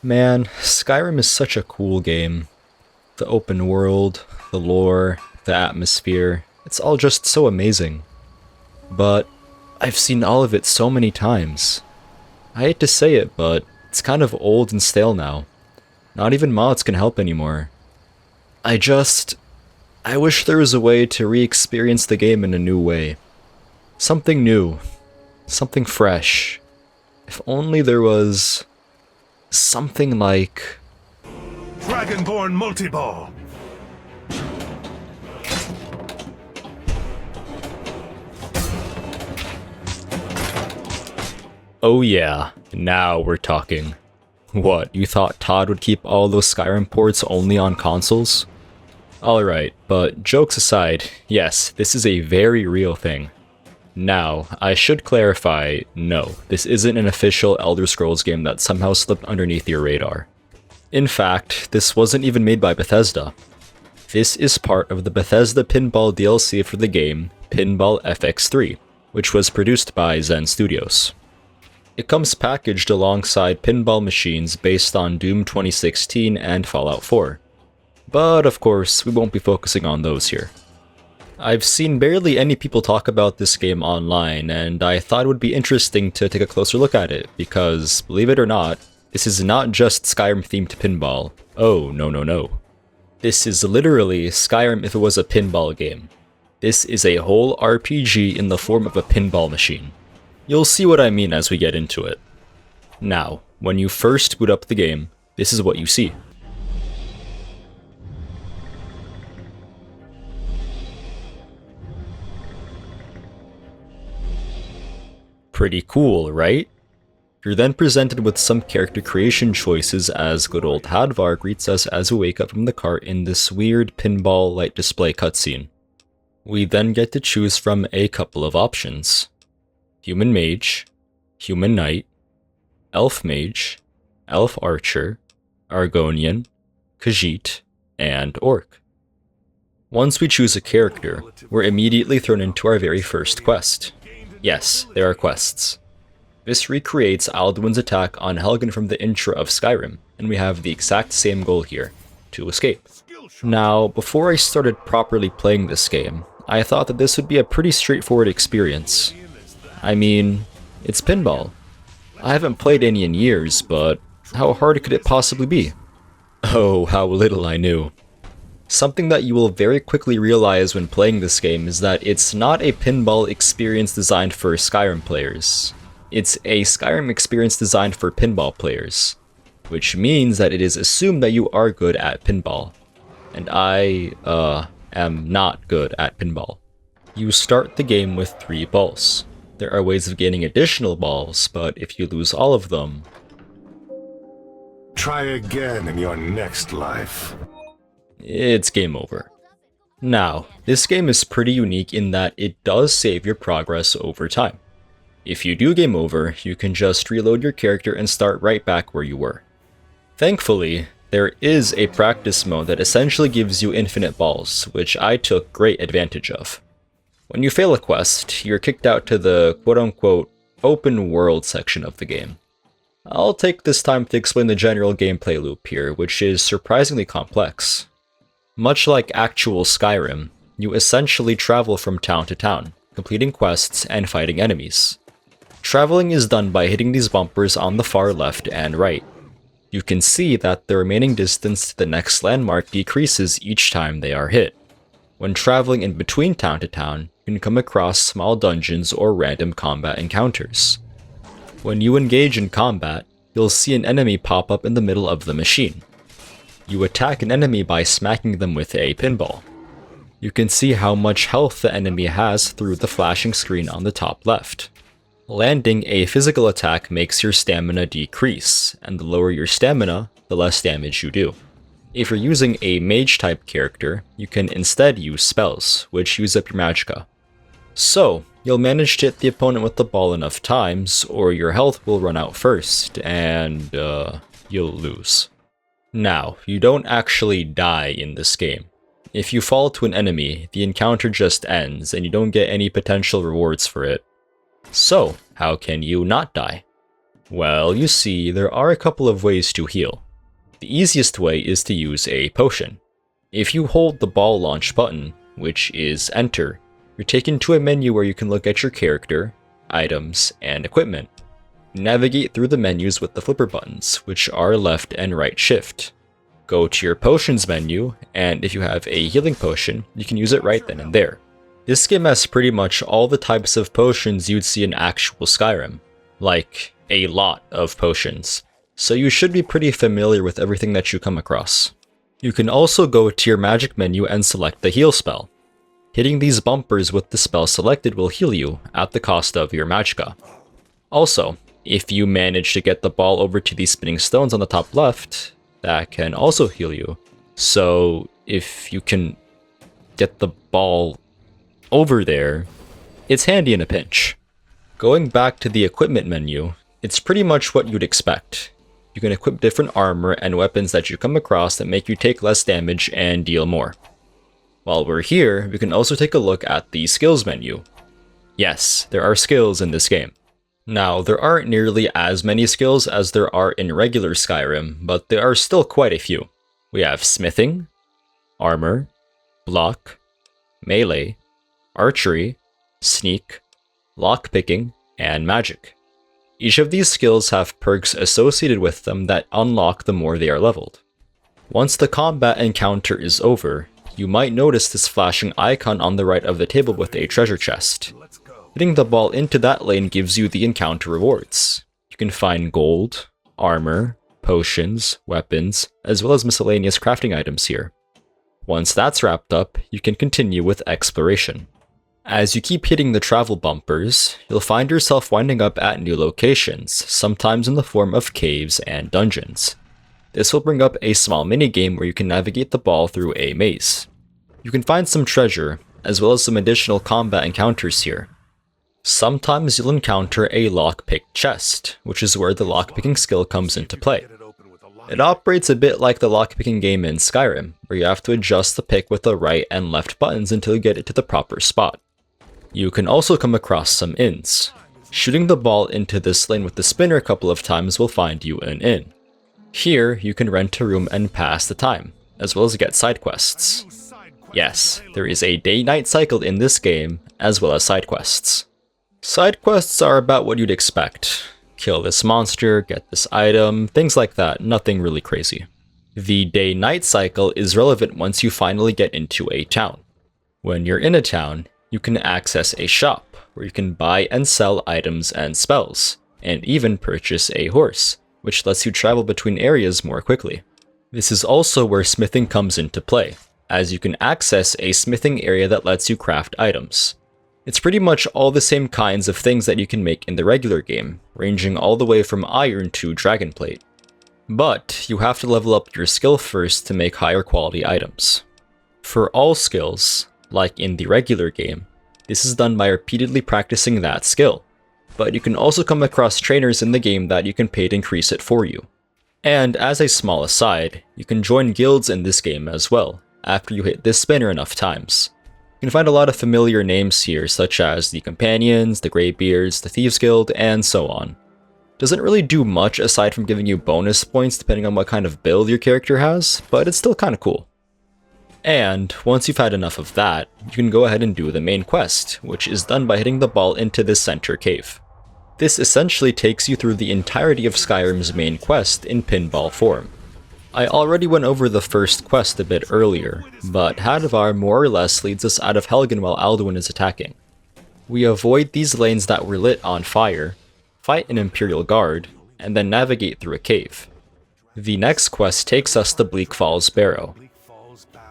Man, Skyrim is such a cool game. The open world, the lore, the atmosphere, it's all just so amazing. But I've seen all of it so many times. I hate to say it, but it's kind of old and stale now. Not even mods can help anymore. I wish there was a way to re-experience the game in a new way. Something new. Something fresh. If only there was something like... Dragonborn Multiball! Oh yeah, now we're talking. What, you thought Todd would keep all those Skyrim ports only on consoles? Alright, but jokes aside, yes, this is a very real thing. Now, I should clarify, no, this isn't an official Elder Scrolls game that somehow slipped underneath your radar. In fact, this wasn't even made by Bethesda. This is part of the Bethesda Pinball DLC for the game, Pinball FX3, which was produced by Zen Studios. It comes packaged alongside pinball machines based on Doom 2016 and Fallout 4. But of course, we won't be focusing on those here. I've seen barely any people talk about this game online, and I thought it would be interesting to take a closer look at it, because, believe it or not, this is not just Skyrim-themed pinball. Oh, no. This is literally Skyrim if it was a pinball game. This is a whole RPG in the form of a pinball machine. You'll see what I mean as we get into it. Now, when you first boot up the game, this is what you see. Pretty cool, right? You're then presented with some character creation choices as good old Hadvar greets us as we wake up from the cart in this weird pinball light display cutscene. We then get to choose from a couple of options. Human Mage, Human Knight, Elf Mage, Elf Archer, Argonian, Khajiit, and Orc. Once we choose a character, we're immediately thrown into our very first quest. Yes, there are quests. This recreates Alduin's attack on Helgen from the intro of Skyrim, and we have the exact same goal here, to escape. Now, before I started properly playing this game, I thought that this would be a pretty straightforward experience. I mean, it's pinball. I haven't played any in years, but how hard could it possibly be? Oh, how little I knew. Something that you will very quickly realize when playing this game is that it's not a pinball experience designed for Skyrim players. It's a Skyrim experience designed for pinball players, which means that it is assumed that you are good at pinball. And I, am not good at pinball. You start the game with 3 balls. There are ways of gaining additional balls, but if you lose all of them... Try again in your next life. It's game over. Now, this game is pretty unique in that it does save your progress over time. If you do game over, you can just reload your character and start right back where you were. Thankfully, there is a practice mode that essentially gives you infinite balls, which I took great advantage of. When you fail a quest, you're kicked out to the quote-unquote open world section of the game. I'll take this time to explain the general gameplay loop here, which is surprisingly complex. Much like actual Skyrim, you essentially travel from town to town, completing quests and fighting enemies. Traveling is done by hitting these bumpers on the far left and right. You can see that the remaining distance to the next landmark decreases each time they are hit. When traveling in between town to town, you can come across small dungeons or random combat encounters. When you engage in combat, you'll see an enemy pop up in the middle of the machine. You attack an enemy by smacking them with a pinball. You can see how much health the enemy has through the flashing screen on the top left. Landing a physical attack makes your stamina decrease, and the lower your stamina, the less damage you do. If you're using a mage-type character, you can instead use spells, which use up your magicka. So, you'll manage to hit the opponent with the ball enough times, or your health will run out first, and, you'll lose. Now, you don't actually die in this game. If you fall to an enemy, the encounter just ends, and you don't get any potential rewards for it. So, how can you not die? Well, you see, there are a couple of ways to heal. The easiest way is to use a potion. If you hold the ball launch button, which is enter, you're taken to a menu where you can look at your character, items, and equipment. Navigate through the menus with the flipper buttons, which are left and right shift. Go to your potions menu, and if you have a healing potion, you can use it right then and there. This game has pretty much all the types of potions you'd see in actual Skyrim, like a lot of potions, so you should be pretty familiar with everything that you come across. You can also go to your magic menu and select the heal spell. Hitting these bumpers with the spell selected will heal you at the cost of your magicka. Also, if you manage to get the ball over to these spinning stones on the top left, that can also heal you. So if you can get the ball over there, it's handy in a pinch. Going back to the equipment menu, it's pretty much what you'd expect. You can equip different armor and weapons that you come across that make you take less damage and deal more. While we're here, we can also take a look at the skills menu. Yes, there are skills in this game. Now, there aren't nearly as many skills as there are in regular Skyrim, but there are still quite a few. We have smithing, armor, block, melee, archery, sneak, lockpicking, and magic. Each of these skills have perks associated with them that unlock the more they are leveled. Once the combat encounter is over, you might notice this flashing icon on the right of the table with a treasure chest. Hitting the ball into that lane gives you the encounter rewards. You can find gold, armor, potions, weapons, as well as miscellaneous crafting items here. Once that's wrapped up, you can continue with exploration. As you keep hitting the travel bumpers, you'll find yourself winding up at new locations, sometimes in the form of caves and dungeons. This will bring up a small minigame where you can navigate the ball through a maze. You can find some treasure, as well as some additional combat encounters here. Sometimes you'll encounter a lockpicked chest, which is where the lockpicking skill comes into play. It operates a bit like the lockpicking game in Skyrim, where you have to adjust the pick with the right and left buttons until you get it to the proper spot. You can also come across some inns. Shooting the ball into this lane with the spinner a couple of times will find you an inn. Here, you can rent a room and pass the time, as well as get side quests. Yes, there is a day-night cycle in this game, as well as side quests. Side quests are about what you'd expect. Kill this monster, get this item, things like that, nothing really crazy. The day-night cycle is relevant once you finally get into a town. When you're in a town, you can access a shop, where you can buy and sell items and spells, and even purchase a horse, which lets you travel between areas more quickly. This is also where smithing comes into play, as you can access a smithing area that lets you craft items. It's pretty much all the same kinds of things that you can make in the regular game, ranging all the way from iron to dragonplate. But you have to level up your skill first to make higher quality items. For all skills, like in the regular game, this is done by repeatedly practicing that skill. But you can also come across trainers in the game that you can pay to increase it for you. And as a small aside, you can join guilds in this game as well, after you hit this spinner enough times. You can find a lot of familiar names here, such as the Companions, the Greybeards, the Thieves Guild, and so on. Doesn't really do much aside from giving you bonus points depending on what kind of build your character has, but it's still kinda cool. And once you've had enough of that, you can go ahead and do the main quest, which is done by hitting the ball into this center cave. This essentially takes you through the entirety of Skyrim's main quest in pinball form. I already went over the first quest a bit earlier, but Hadvar more or less leads us out of Helgen while Alduin is attacking. We avoid these lanes that were lit on fire, fight an Imperial Guard, and then navigate through a cave. The next quest takes us to Bleak Falls Barrow.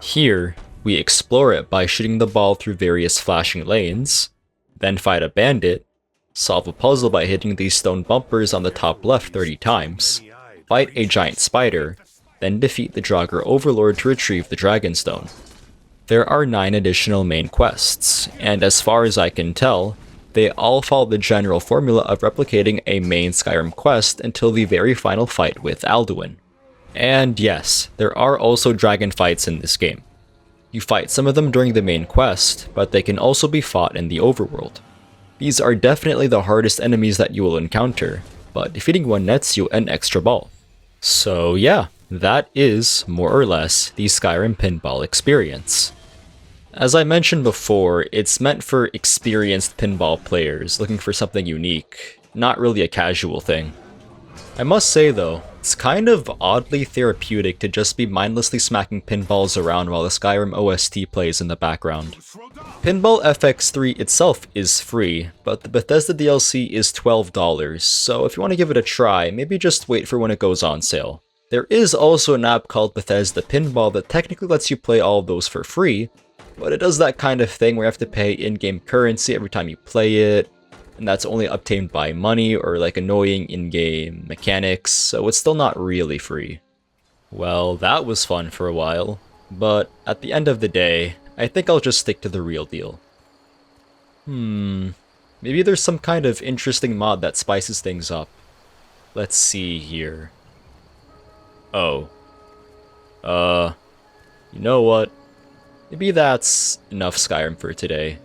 Here, we explore it by shooting the ball through various flashing lanes, then fight a bandit, solve a puzzle by hitting these stone bumpers on the top left 30 times, fight a giant spider, then defeat the Draugr Overlord to retrieve the Dragonstone. There are 9 additional main quests, and as far as I can tell, they all follow the general formula of replicating a main Skyrim quest until the very final fight with Alduin. And yes, there are also dragon fights in this game. You fight some of them during the main quest, but they can also be fought in the overworld. These are definitely the hardest enemies that you will encounter, but defeating one nets you an extra ball. So yeah, that is, more or less, the Skyrim Pinball experience. As I mentioned before, it's meant for experienced pinball players looking for something unique, not really a casual thing. I must say though, it's kind of oddly therapeutic to just be mindlessly smacking pinballs around while the Skyrim OST plays in the background. Pinball FX3 itself is free, but the Bethesda DLC is $12, so if you want to give it a try, maybe just wait for when it goes on sale. There is also an app called Bethesda Pinball that technically lets you play all of those for free, but it does that kind of thing where you have to pay in-game currency every time you play it, and that's only obtained by money or like annoying in-game mechanics, so it's still not really free. Well, that was fun for a while, but at the end of the day, I think I'll just stick to the real deal. Maybe there's some kind of interesting mod that spices things up. Let's see here. Oh. You know what? Maybe that's enough Skyrim for today.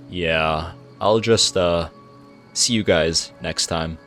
Yeah, I'll just, see you guys next time.